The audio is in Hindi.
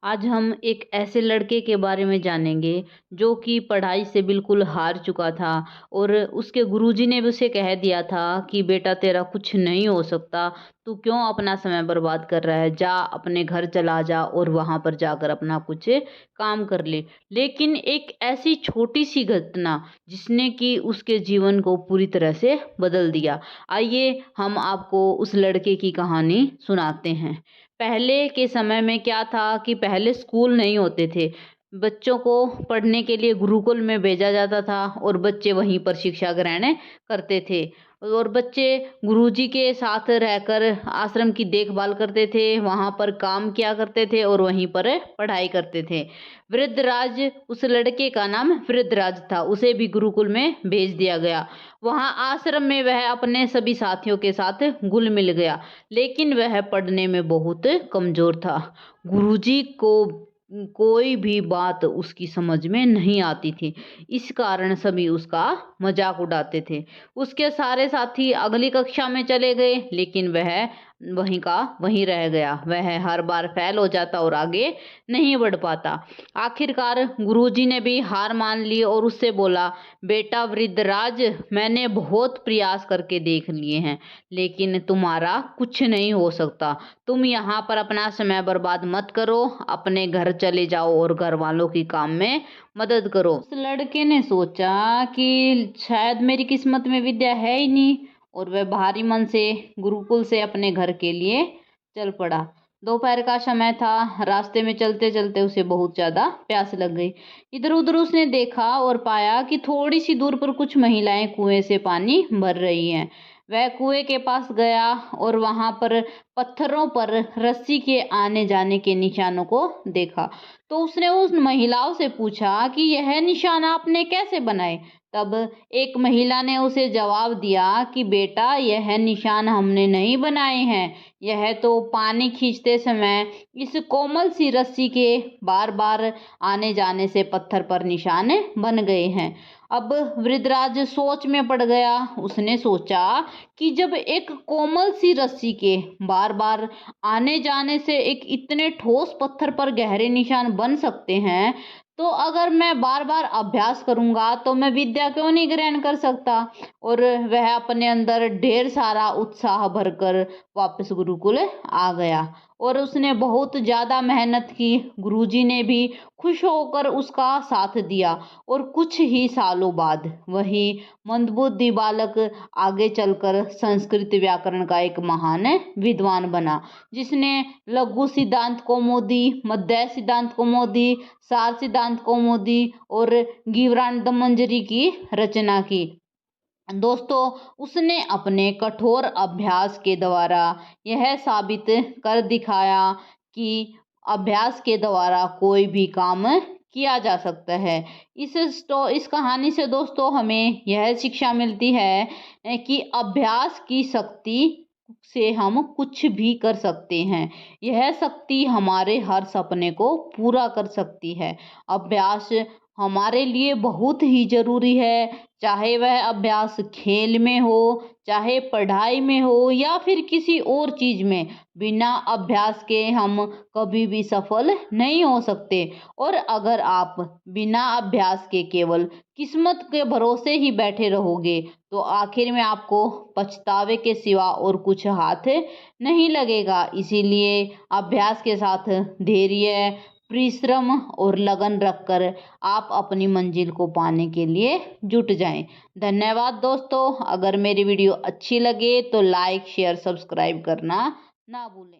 आज हम एक ऐसे लड़के के बारे में जानेंगे जो कि पढ़ाई से बिल्कुल हार चुका था और उसके गुरुजी ने भी उसे कह दिया था कि बेटा तेरा कुछ नहीं हो सकता। तू क्यों अपना समय बर्बाद कर रहा है, जा अपने घर चला जा और वहां पर जाकर अपना कुछ काम कर ले। लेकिन एक ऐसी छोटी सी घटना जिसने कि उसके जीवन को पूरी तरह से बदल दिया। आइए हम आपको उस लड़के की कहानी सुनाते हैं। पहले के समय में क्या था कि पहले स्कूल नहीं होते थे। बच्चों को पढ़ने के लिए गुरुकुल में भेजा जाता था और बच्चे वहीं पर शिक्षा ग्रहण करते थे। और बच्चे गुरुजी के साथ रहकर आश्रम की देखभाल करते थे, वहाँ पर काम किया करते थे और वहीं पर पढ़ाई करते थे। वृद्धराज, उस लड़के का नाम वृद्धराज था, उसे भी गुरुकुल में भेज दिया गया। वहाँ आश्रम में वह अपने सभी साथियों के साथ घुल मिल गया, लेकिन वह पढ़ने में बहुत कमजोर था। गुरुजी को कोई भी बात उसकी समझ में नहीं आती थी। इस कारण सभी उसका मजाक उड़ाते थे। उसके सारे साथी अगली कक्षा में चले गए, लेकिन वह वहीं का वहीं रह गया। वह हर बार फेल हो जाता और आगे नहीं बढ़ पाता। आखिरकार गुरुजी ने भी हार मान ली और उससे बोला, बेटा वृद्धराज, मैंने बहुत प्रयास करके देख लिए हैं, लेकिन तुम्हारा कुछ नहीं हो सकता। तुम यहाँ पर अपना समय बर्बाद मत करो, अपने घर चले जाओ और घर वालों की काम में मदद करो। उस लड़के ने सोचा कि शायद मेरी किस्मत में विद्या है ही नहीं, और वह भारी मन से गुरुकुल से अपने घर के लिए चल पड़ा। दोपहर का समय था। रास्ते में चलते चलते उसे बहुत ज्यादा प्यास लग गई। इधर उधर उसने देखा और पाया कि थोड़ी सी दूर पर कुछ महिलाएं कुएं से पानी भर रही हैं। वह कुएं के पास गया और वहां पर पत्थरों पर रस्सी के आने जाने के निशानों को देखा। तो उसने उस महिलाओं से पूछा कि यह निशान आपने कैसे बनाए। तब एक महिला ने उसे जवाब दिया कि बेटा, यह निशान हमने नहीं बनाए हैं, यह तो पानी खींचते समय इस कोमल सी रस्सी के बार बार आने जाने से पत्थर पर निशान बन गए हैं। अब वृद्धराज सोच में पड़ गया। उसने सोचा कि जब एक कोमल सी रस्सी के बार बार आने जाने से एक इतने ठोस पत्थर पर गहरे निशान बन सकते हैं, तो अगर मैं बार बार अभ्यास करूंगा तो मैं विद्या क्यों नहीं ग्रहण कर सकता। और वह अपने अंदर ढेर सारा उत्साह भरकर वापस गुरुकुल आ गया और उसने बहुत ज्यादा मेहनत की। गुरुजी ने भी खुश होकर उसका साथ दिया और कुछ ही सालों बाद वही मंदबुद्धि बालक आगे चलकर संस्कृत व्याकरण का एक महान विद्वान बना, जिसने लघु सिद्धांत कौमुदी, मध्य सिद्धांत कौमुदी, सार सिद्धांत कौमुदी और गीर्वाण मंजरी की रचना की। दोस्तों, उसने अपने कठोर अभ्यास के द्वारा यह साबित कर दिखाया कि अभ्यास के द्वारा कोई भी काम किया जा सकता है। इस कहानी से दोस्तों हमें यह शिक्षा मिलती है कि अभ्यास की शक्ति से हम कुछ भी कर सकते हैं। यह शक्ति हमारे हर सपने को पूरा कर सकती है। अभ्यास हमारे लिए बहुत ही जरूरी है, चाहे वह अभ्यास खेल में हो, चाहे पढ़ाई में हो या फिर किसी और चीज में। बिना अभ्यास के हम कभी भी सफल नहीं हो सकते। और अगर आप बिना अभ्यास के केवल किस्मत के भरोसे ही बैठे रहोगे, तो आखिर में आपको पछतावे के सिवा और कुछ हाथ नहीं लगेगा। इसीलिए अभ्यास के साथ धैर्य, परिश्रम और लगन रखकर आप अपनी मंजिल को पाने के लिए जुट जाएं। धन्यवाद दोस्तों। अगर मेरी वीडियो अच्छी लगे तो लाइक, शेयर, सब्सक्राइब करना ना भूलें।